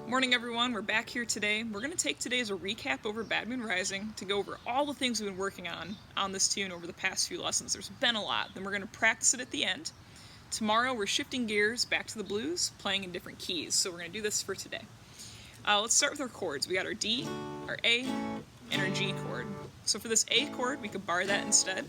Morning everyone, we're back here today. We're going to take today as a recap over Badminton Rising to go over all the things we've been working on this tune over the past few lessons. There's been a lot. Then we're going to practice it at the end. Tomorrow we're shifting gears back to the blues, playing in different keys. So we're going to do this for today. Let's start with our chords. We got our D, our A, and our G chord. So for this A chord, we could bar that instead.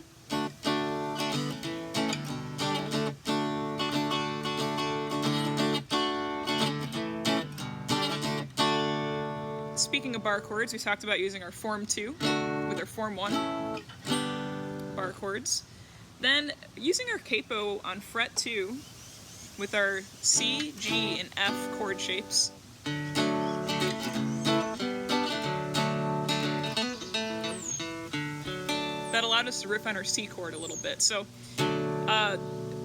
Speaking of bar chords, we talked about using our form 2 with our form 1 bar chords. Then using our capo on fret 2 with our C, G, and F chord shapes. That allowed us to riff on our C chord a little bit. So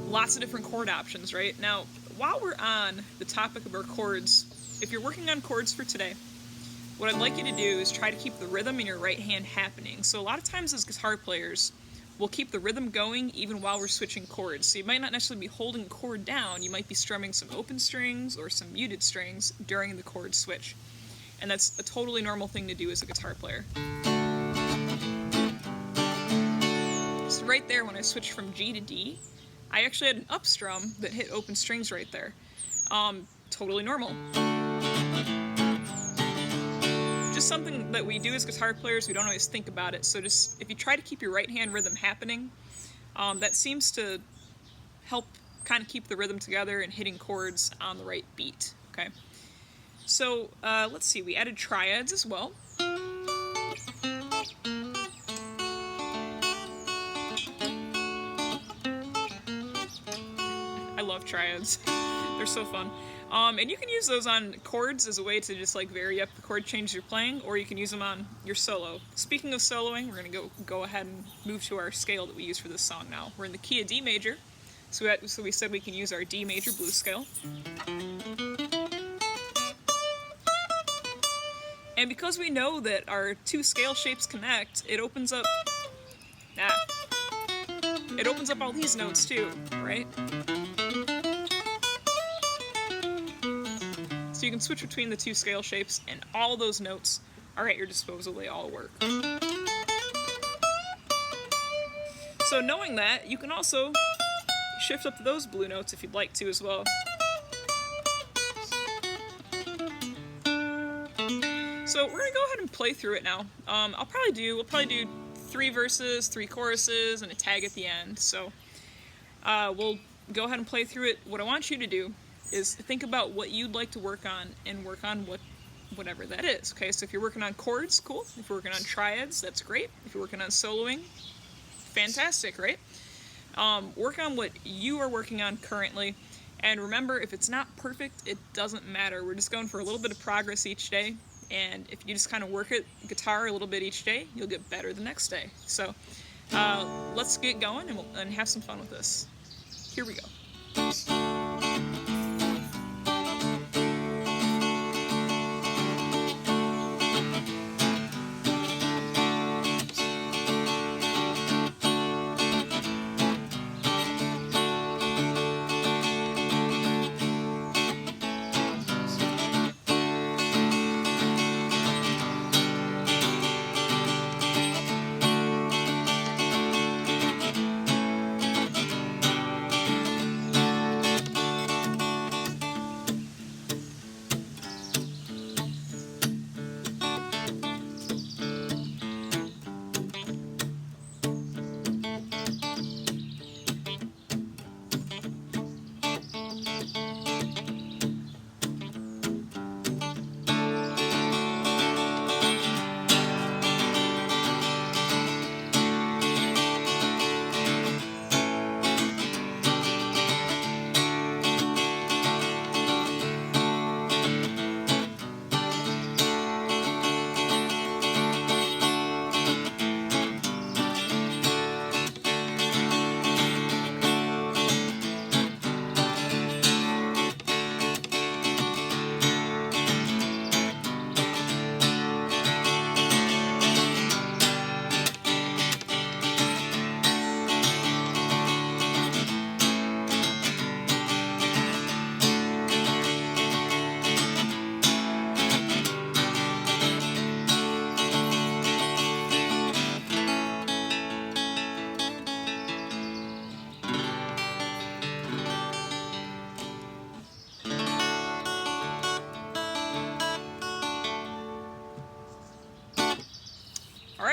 lots of different chord options, right? Now, while we're on the topic of our chords, if you're working on chords for today, what I'd like you to do is try to keep the rhythm in your right hand happening. So a lot of times as guitar players, we'll keep the rhythm going even while we're switching chords. So you might not necessarily be holding a chord down, you might be strumming some open strings or some muted strings during the chord switch. And that's a totally normal thing to do as a guitar player. So right there, when I switched from G to D, I actually had an up strum that hit open strings right there. Totally normal. Just something that we do as guitar players, we don't always think about it. So just, if you try to keep your right hand rhythm happening, that seems to help kind of keep the rhythm together and hitting chords on the right beat, okay? So let's see, we added triads as well. I love triads. They're so fun. And you can use those on chords as a way to just like vary up the chord change you're playing, or you can use them on your solo. Speaking of soloing, we're going to go ahead and move to our scale that we use for this song now. We're in the key of D major, so we said we can use our D major blues scale. And because we know that our two scale shapes connect, it opens up all these notes too, right? So you can switch between the two scale shapes, and all those notes are at your disposal. They all work. So knowing that, you can also shift up those blue notes if you'd like to as well. So we're gonna go ahead and play through it now. We'll probably do 3 verses, 3 choruses, and a tag at the end. So we'll go ahead and play through it. What I want you to do is think about what you'd like to work on and work on whatever that is, okay? So if you're working on chords, cool. If you're working on triads, that's great. If you're working on soloing, fantastic, right? Work on what you are working on currently, and remember, if it's not perfect, it doesn't matter. We're just going for a little bit of progress each day, and if you just kind of work at guitar a little bit each day, you'll get better the next day. So let's get going and have some fun with this. Here we go.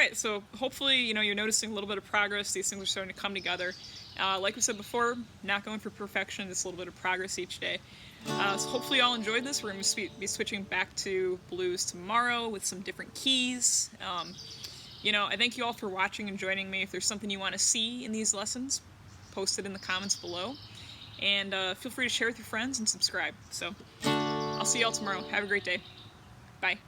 Alright, so hopefully, you're noticing a little bit of progress. These things are starting to come together. Like we said before, not going for perfection, just a little bit of progress each day. So hopefully you all enjoyed this. We're going to be switching back to blues tomorrow with some different keys. I thank you all for watching and joining me. If there's something you want to see in these lessons, post it in the comments below. And feel free to share with your friends and subscribe. So I'll see you all tomorrow. Have a great day. Bye.